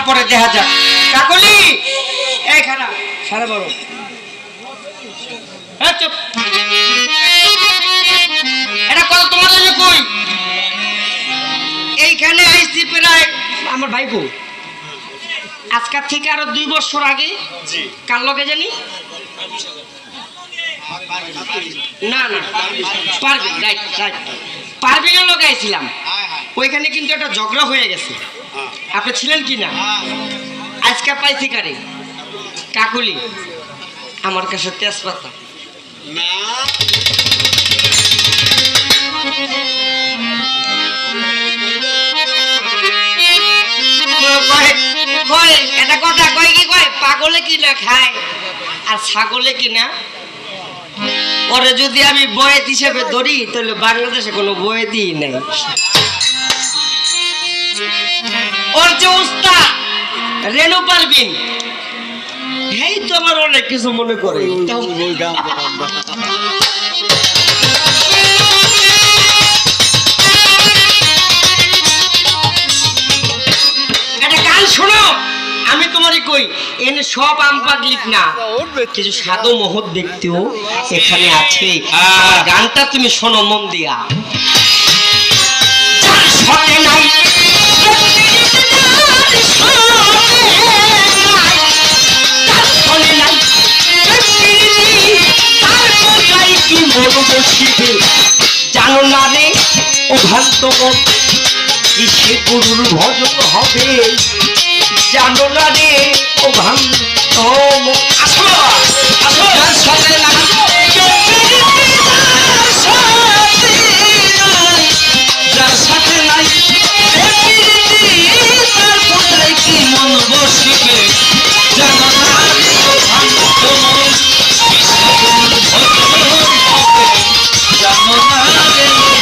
পরে দেখা যাক। কাকলি এই খারাপ সারা বড় চুপ। এটা কত তোমার জন্য কই এইখানে আইসি প্রায় আমার ভাইপো আজকাল থেকে আরো 2 বছর আগে। কার লগে জানি না না পারবিন, রাইট রাইট, পারবিনের লগে আইছিলাম। ওইখানে কিন্তু একটা ঝগড়া হয়ে গেছে, আপনি ছিলেন কি না? আজকে পাইছি কারে? কাকুলি আমার কাছে তেজপাতা না। এটা কথা কয় কি কয়, পাগলে কি না খায় আর ছাগলে কি না। পরে যদি আমি বয়েত হিসেবে ধরি তাহলে বাংলাদেশে কোনো বয়েতই নেই। ওর যে উস্তাদ রেনু পারবিন, এই তো আমার অনেক কিছু মনে করে। একটা গান শোনো, আমি তোমারই কই এনে সব আমপাগলিক না, কিছু সাধু মহৎ ব্যক্তিও এখানে আছে। গানটা তুমি শোনো মন দিয়া। নাই জানো না রে ও ভ্রান্ত মন, কিসে গুরুর ভজন হবে, জানো না রে ও ভ্রান্ত মন। আসো আসো সাথে লাগো যার সাথে নাই তার কোথায় কি মন বসিবে, জানো না রে ও ভ্রান্ত মন, কিসে গুরুর ভজন হবে, জানো না রে ও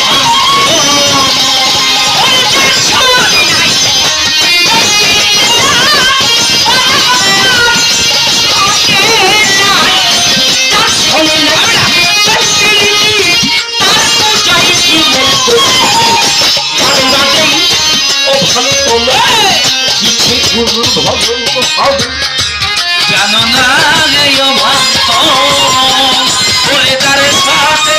গুরুর ভজন হবে, জানো না রে ও ভক্ত ওরে তার সাথে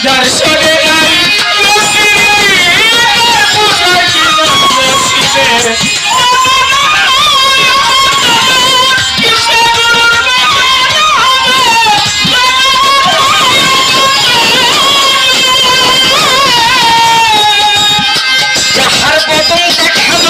যার সঙ্গে নাই যাহার বদন দেখা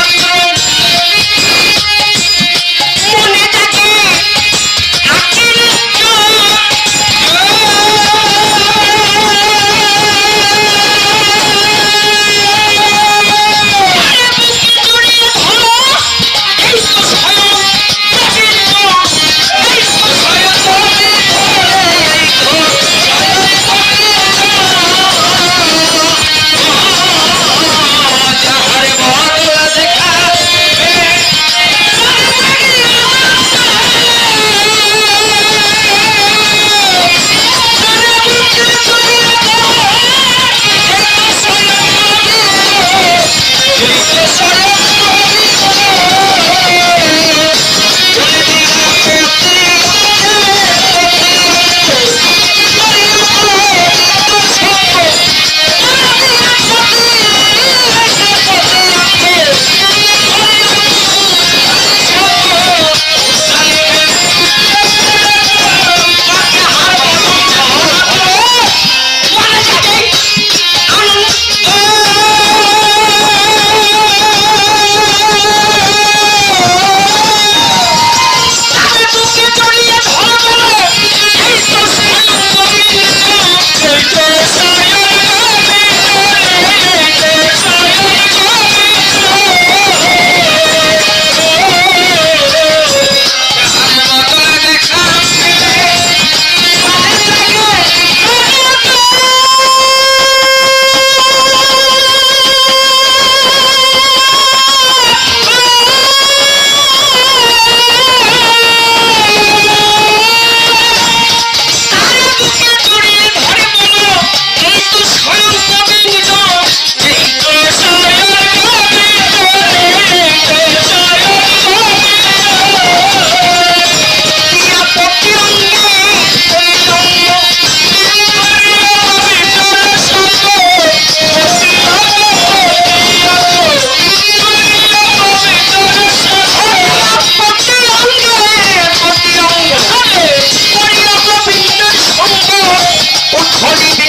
উঠলিবে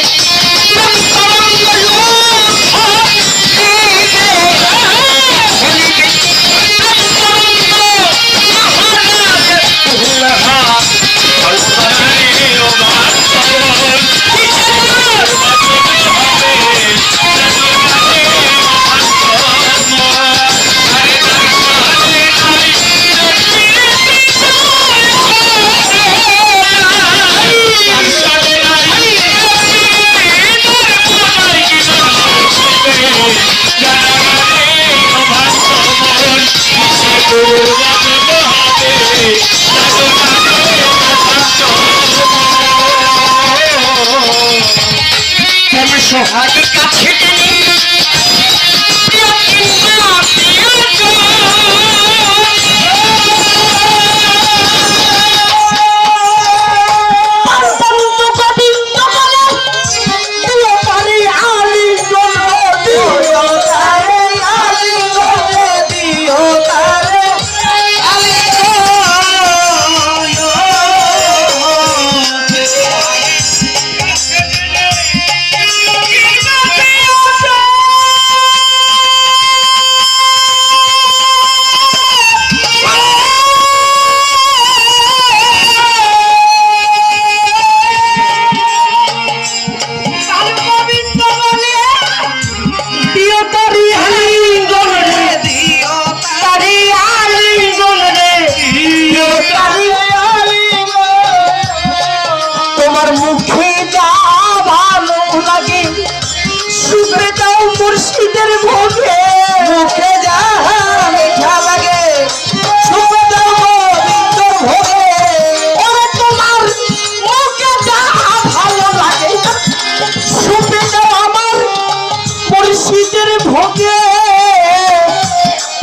সোহাগে কাছে টেনে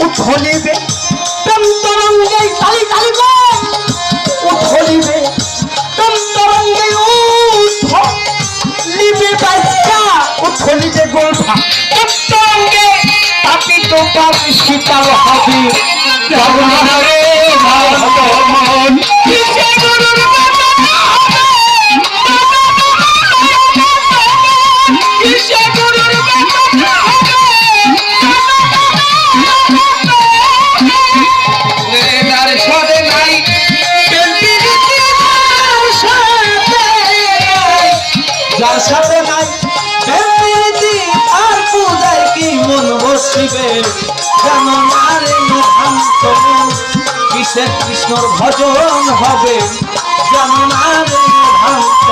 উঠলিবে তরঙ্গে তালি তালি উঠলিবে তরঙ্গে উঠলিবে বাচ্চা উঠলিবে গোলফা তরঙ্গে তাপি তোমার শীতল হবে জগন্নাথে মন কিসে গুরুর কিসে গুরুর যার সাথে নাই প্রীতি আর পূজায় কি মন বসিবে যেন মারে ভ্রান্ত কিসের কৃষ্ণর ভজন হবে যেন মারে ভ্রান্ত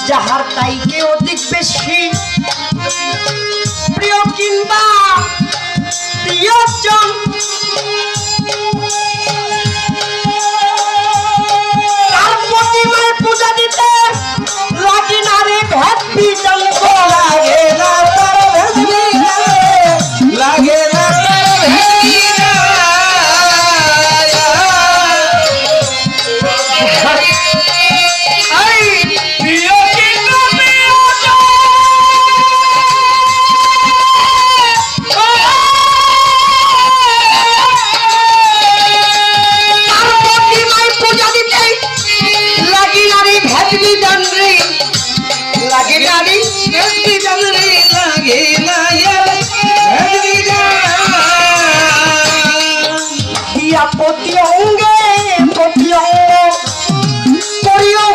যাহার তাইকে অধিক বেশি প্রিয় কিংবা প্রিয়জন পূজা দিতে লাগে না রে ভেদ বিজন লাগে না তার লাগে না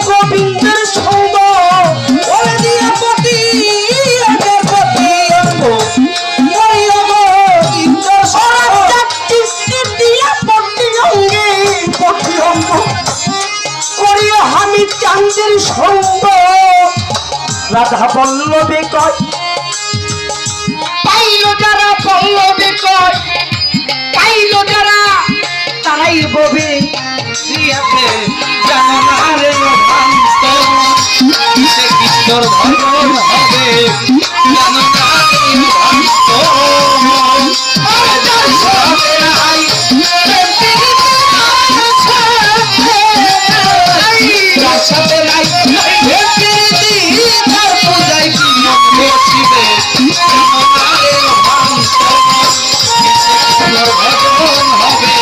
গোবিন্দের সঙ্গ দিয়া পতি করিও আমি চান্দের সঙ্গ রাধা বল্লভে কয় পাইল যারা বল্লভে কয় পাইল যারা তারাই ববে জানো না রে ভ্রান্ত কিসে কৃষ্ণর ভজন হবে জানো না রে ভ্রান্ত সাথে নাই তার পূজায় কি মন বসিবে জানো না রে ভ্রান্ত কিসে কৃষ্ণর ভজন হবে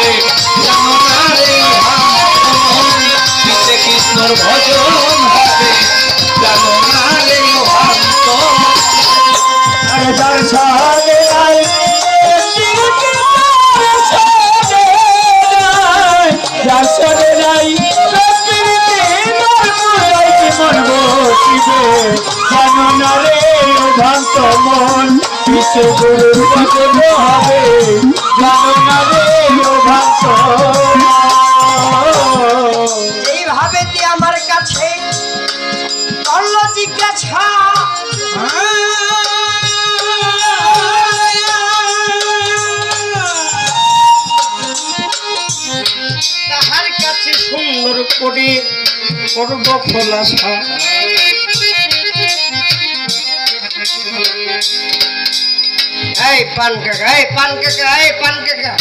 জানো না রে ভ্রান্ত তোর ভজন হবে জানো না রে ভক্ত আরে দর্শনে আই দর্শনে নাই জানো না রে ভক্ত মন বিশ্ব গুরুর ভজন হবে জানো না রে ভক্ত এইভাবে তুই আমার কাছে করল জিজ্ঞাসা তাহার কাছে সুন্দর করে করব খোলাসা এই পান কাকা এই পান কাকা এই পান কাকা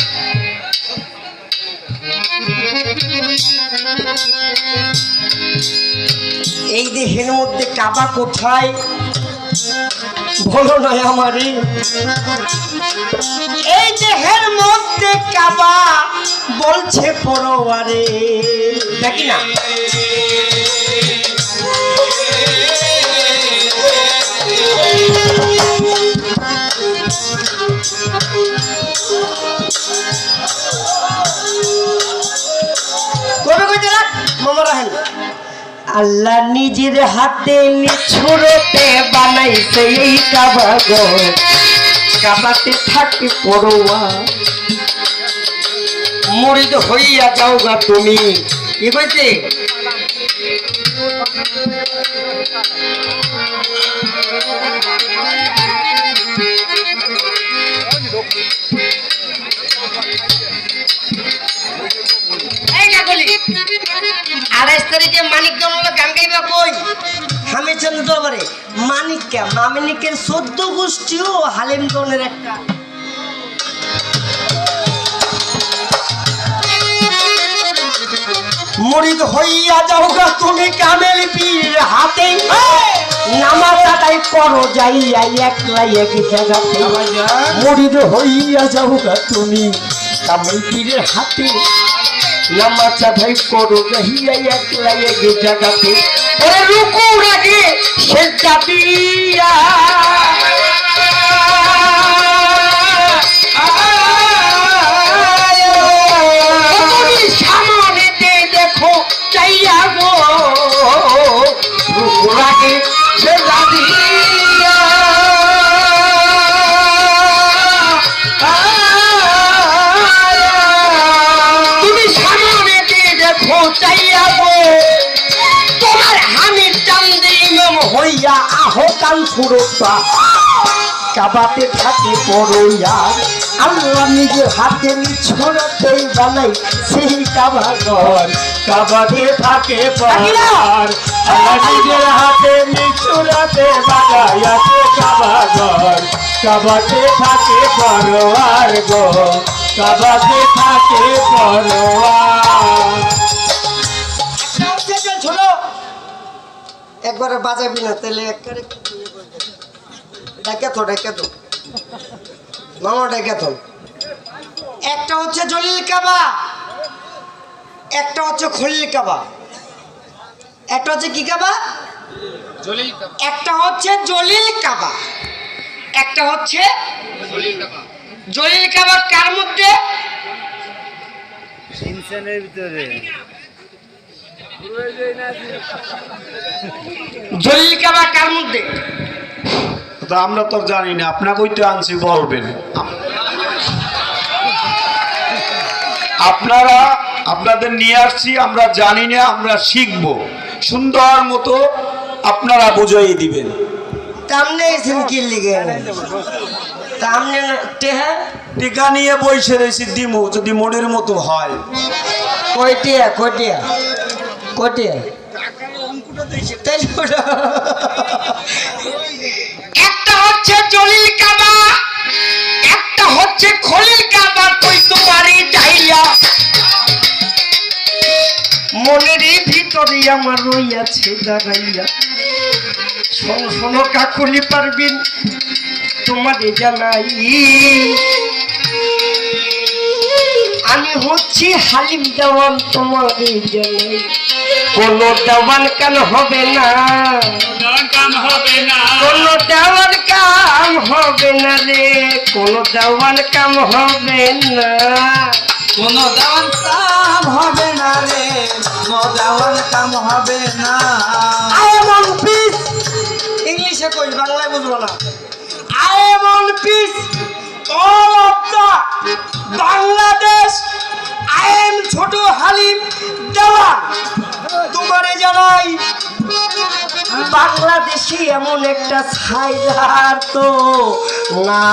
এই দেহের মধ্যে কাবা কোথায় বলো না আমারে এই দেহের মধ্যে কাবা বলছে পরোয়ারে দেখি না কবে কইতে রাখ মামা রাহেন আল্লাহ নিজের হাতে নিছুড়তে বানাইছে এই কাবা গো কাবাতে থাকে পড়ুয়া মুরিদ হইয়া যাও গা তুমি কি কইতে আড়াইশ তারিখে মানিক জন্ম গান গাইবা কই আমি চন্দ্র দরবারে মানিককে মামিনিকের 14 গোষ্ঠীও হালিম দনের একটা মুরিদ হইয়া যাও গা তুমি কামেল পীর হাতে নামাজ আদায় করো যাইয়া একলা এক জায়গাতে মুরিদ হইয়া যাও গা তুমি কামেল পীরের হাতে নামাজ আদায় করো যাইয়া একলা এক জায়গাতে ওরে রুকুর আগে সেজদা দিয়া হইয়া আহো কান ফুরোতা কাবাতে থাকে পড়ইয়া আল্লাহ নিজের হাতে নিছড়তেই বানাই সেই কাবা ঘর কাবাতে থাকে পড়ার আল্লাহ নিজের হাতে নিছুড়াতে বানাইয়াছে কাবা ঘর কাবাতে থাকে পড়ার গো কাবাতে থাকে পড়ার একবারে বাজাবি না তাহলে একবারে ডেকে তো মামা ডেকে তো একটা হচ্ছে জলিল কাবা একটা হচ্ছে খলিল কাবা একটা হচ্ছে কি কাবা একটা হচ্ছে জলিল কাবা একটা হচ্ছে জলিল কাবা কার মধ্যে ইনসানের ভিতরে জলিল কাবা কার মধ্যে তো আমরা তো জানি না আপনাকে ওইটা আনছি বলবেন আপনারা আপনাদের নিয়ে আসছি আমরা জানি না আমরা শিখব সুন্দর মতো আপনারা বুঝিয়ে দিবেন তামনে এসেন কি লিগে তামনে টেহা টিকা নিয়ে বসে রয়েছি দিমু যদি মনের মতো হয় কয়টিয়া কয়টিয়া কয়টিয়া একটা হচ্ছে জলিল কাবা একটা হচ্ছে খলিল কাবা কই তোমারই যাইয়া মনের ভিতরে আমার রইয়াছে দাঁড়াইয়া শোনো শোনো কাকুলি পারবিন তোমারে জানাই আমি হচ্ছি হালিম দেওয়ান তোমারে জানাই কোনো দেওয়ান কাম হবে না, কাম হবে না, কোনো দেওয়ান কাম হবে না রে, কোনো দেওয়ান কাম হবে না, কোনো দেওয়ান কাম হবে না রে, কোনো দেওয়ান কাম হবে না। I am on peace ইংলিশে কই বাংলায় বুঝবো না। I am on peace all of the Bangladesh. I am ছোট হালিম দেওয়ান। তোমারে জানাই বাংলাদেশি এমন একটা ছাইলার তো না।